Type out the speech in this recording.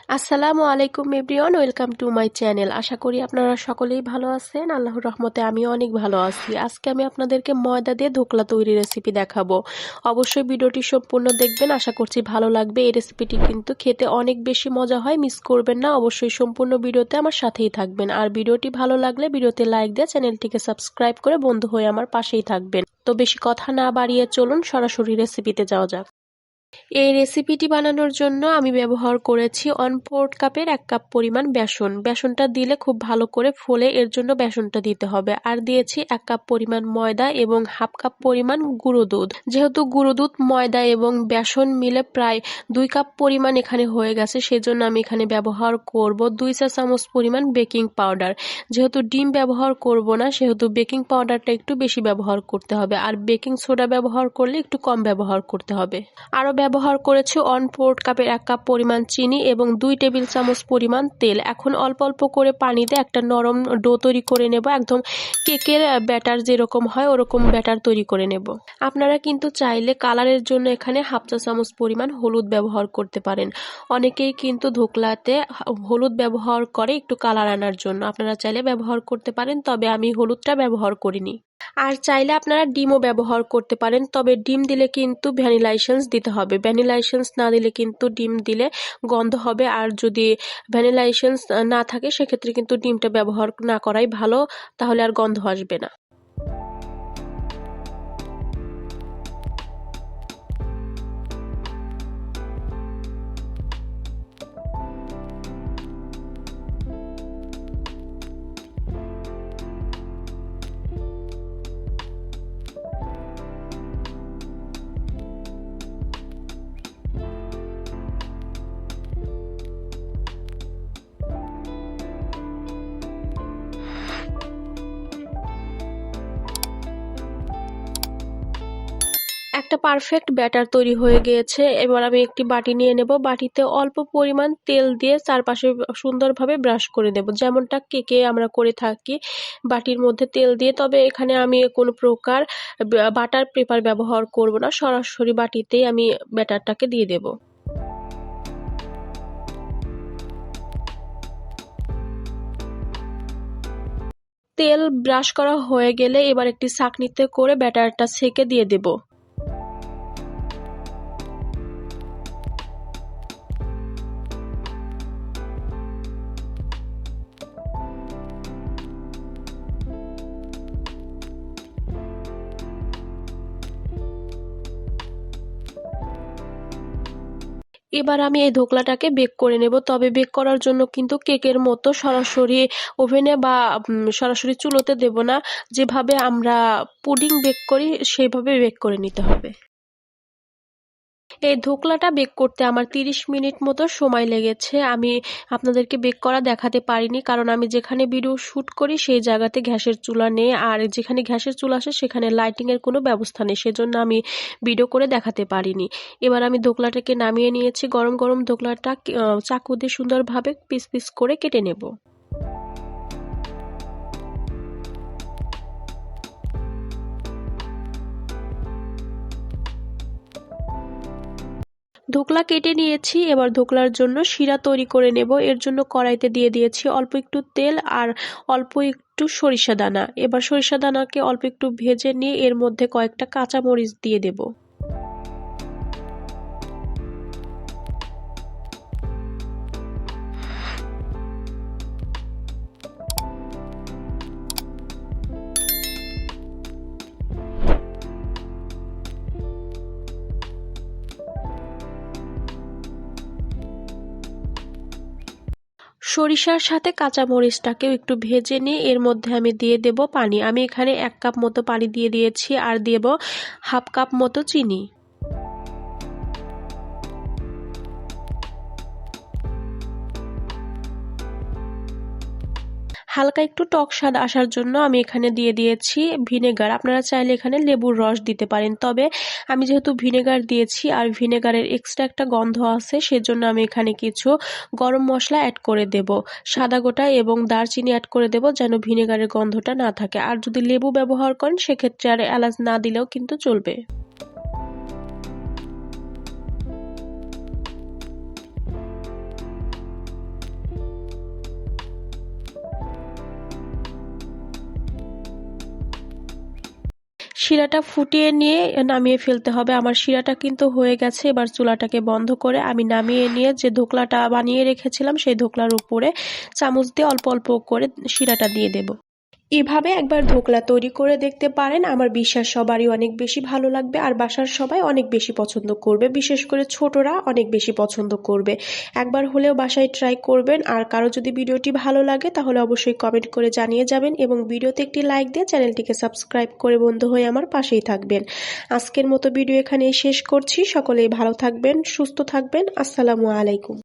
আসসালামু আলাইকুম everyone, welcome to my channel. আশা করি আপনারা সকলেই ভালো আছেন। আল্লাহর রহমতে আমিও অনেক ভালো আছি। আজকে আমি আপনাদেরকে ময়দা দিয়ে ধোকলা তৈরি রেসিপি দেখাবো। অবশ্যই ভিডিওটি সম্পূর্ণ দেখবেন, আশা করছি ভালো লাগবে। এই রেসিপিটি কিন্তু খেতে অনেক বেশি মজা হয়, মিস করবেন না। অবশ্যই সম্পূর্ণ ভিডিওতে আমার সাথেই থাকবেন। আর ভিডিওটি ভালো লাগলে ভিডিওতে লাইক দিয়ে চ্যানেলটিকে সাবস্ক্রাইব করে বন্ধু হয়ে আমার পাশেই থাকবেন। তো বেশি কথা না বাড়িয়ে চলুন সরাসরি রেসিপিতে যাওয়া যাক। এই রেসিপিটি বানানোর জন্য আমি ব্যবহার করেছি 1/4 কাপের 1 কাপ পরিমাণ বেসন। বেসনটা দিলে খুব ভালো করে ফোলে, এর জন্য বেসনটা দিতে হবে। আর দিয়েছি 1 কাপ পরিমাণ ময়দা এবং 1/2 কাপ পরিমাণ গুঁড়ো দুধ। যেহেতু গুঁড়ো দুধ, ময়দা এবং বেসন মিলে প্রায় 2 কাপ পরিমাণ এখানে হয়ে গেছে, সেজন্য আমি এখানে ব্যবহার করব 2 চা চামচ পরিমাণ বেকিং পাউডার। যেহেতু ডিম ব্যবহার করব না, সেহেতু বেকিং পাউডারটা একটু বেশি ব্যবহার করতে হবে। আর বেকিং সোডা ব্যবহার করলে একটু কম ব্যবহার করতে হবে। আরও ব্যবহার করেছি 1/4 কাপের 1 কাপ পরিমাণ চিনি এবং 2 টেবিল চামচ পরিমাণ তেল। এখন অল্প অল্প করে পানিতে একটা নরম ডো তৈরি করে নেব। একদম কেকের ব্যাটার যেরকম হয় ওরকম ব্যাটার তৈরি করে নেব। আপনারা কিন্তু চাইলে কালারের জন্য এখানে 1/2 চা চামচ পরিমাণ হলুদ ব্যবহার করতে পারেন। অনেকেই কিন্তু ধোকলাতে হলুদ ব্যবহার করে একটু কালার আনার জন্য। আপনারা চাইলে ব্যবহার করতে পারেন, তবে আমি হলুদটা ব্যবহার করিনি। আর চাইলে আপনারা ডিমও ব্যবহার করতে পারেন, তবে ডিম দিলে কিন্তু ভ্যানিলা এসেন্স দিতে হবে। ভ্যানিলা এসেন্স না দিলে কিন্তু ডিম দিলে গন্ধ হবে। আর যদি ভ্যানিলা এসেন্স না থাকে সেক্ষেত্রে কিন্তু ডিমটা ব্যবহার না করাই ভালো, তাহলে আর গন্ধ আসবে না। একটা পারফেক্ট ব্যাটার তৈরি হয়ে গিয়েছে। এবার আমি একটি বাটি নিয়ে নেব। বাটিতে অল্প পরিমাণ তেল দিয়ে চারপাশে সুন্দরভাবে ব্রাশ করে দেব, যেমনটা কেকে আমরা করে থাকি বাটির মধ্যে তেল দিয়ে। তবে এখানে আমি কোনো প্রকার বাটার পেপার ব্যবহার করব না, সরাসরি বাটিতেই আমি ব্যাটারটাকে দিয়ে দেব। তেল ব্রাশ করা হয়ে গেলে এবার একটি ছাঁকনিতে করে ব্যাটারটা ছেঁকে দিয়ে দেব। এবার আমি এই ধোকলাটাকে বেক করে নেব। তবে বেক করার জন্য কিন্তু কেকের মতো সরাসরি ওভেনে বা সরাসরি চুলোতে দেব না। যেভাবে আমরা পুডিং বেক করি সেইভাবে বেক করে নিতে হবে। এই ধোকলাটা বেক করতে আমার 30 মিনিট মতো সময় লেগেছে। আমি আপনাদেরকে বেক করা দেখাতে পারিনি, কারণ আমি যেখানে ভিডিও শ্যুট করি সেই জায়গাতে গ্যাসের চুলা নেই। আর যেখানে গ্যাসের চুলা আসে সেখানে লাইটিংয়ের কোনো ব্যবস্থা নেই, সেজন্য আমি ভিডিও করে দেখাতে পারিনি। এবার আমি ধোকলাটাকে নামিয়ে নিয়েছি। গরম গরম ধোকলাটা চাকু দিয়ে সুন্দরভাবে পিস পিস করে কেটে নেব। ধোকলা কেটে নিয়েছি। এবার ধোকলার জন্য শিরা তৈরি করে নেব। এর জন্য কড়াইতে দিয়ে দিয়েছি অল্প একটু তেল আর অল্প একটু সরিষা দানা। এবার সরিষা দানাকে অল্প একটু ভেজে নিয়ে এর মধ্যে কয়েকটা কাঁচা মরিচ দিয়ে দেব। সরিষার সাথে কাঁচা মরিচটাকেও একটু ভেজে নিয়ে এর মধ্যে আমি দিয়ে দেব পানি। আমি এখানে 1 কাপ মতো পানি দিয়ে দিয়েছি আর দেব 1/2 কাপ মতো চিনি। হালকা একটু টক স্বাদ আসার জন্য আমি এখানে দিয়ে দিয়েছি ভিনেগার। আপনারা চাইলে এখানে লেবুর রস দিতে পারেন, তবে আমি যেহেতু ভিনেগার দিয়েছি আর ভিনেগারের এক্সট্রা একটা গন্ধ আছে, সেজন্য আমি এখানে কিছু গরম মশলা অ্যাড করে দেব, সাদা গোটা এবং দারচিনি অ্যাড করে দেব, যেন ভিনেগারের গন্ধটা না থাকে। আর যদি লেবু ব্যবহার করেন সেক্ষেত্রে আর এলাচ না দিলেও কিন্তু চলবে। শিরাটা ফুটিয়ে নিয়ে নামিয়ে ফেলতে হবে। আমার শিরাটা কিন্তু হয়ে গেছে। এবার চুলাটাকে বন্ধ করে আমি নামিয়ে নিয়ে যে ধোকলাটা বানিয়ে রেখেছিলাম সেই ধোকলার উপরে চামচ দিয়ে অল্প অল্প করে শিরাটা দিয়ে দেব। এভাবে একবার ধোকলা তৈরি করে দেখতে পারেন। আমার বিশ্বাস সবারই অনেক বেশি ভালো লাগবে আর বাসার সবাই অনেক বেশি পছন্দ করবে, বিশেষ করে ছোটরা অনেক বেশি পছন্দ করবে। একবার হলেও বাসায় ট্রাই করবেন। আর কারো যদি ভিডিওটি ভালো লাগে তাহলে অবশ্যই কমেন্ট করে জানিয়ে যাবেন এবং ভিডিওতে একটি লাইক দিয়ে চ্যানেলটিকে সাবস্ক্রাইব করে বন্ধু হয়ে আমার পাশেই থাকবেন। আজকের মতো ভিডিও এখানেই শেষ করছি। সকলেই ভালো থাকবেন, সুস্থ থাকবেন। আসসালামু আলাইকুম।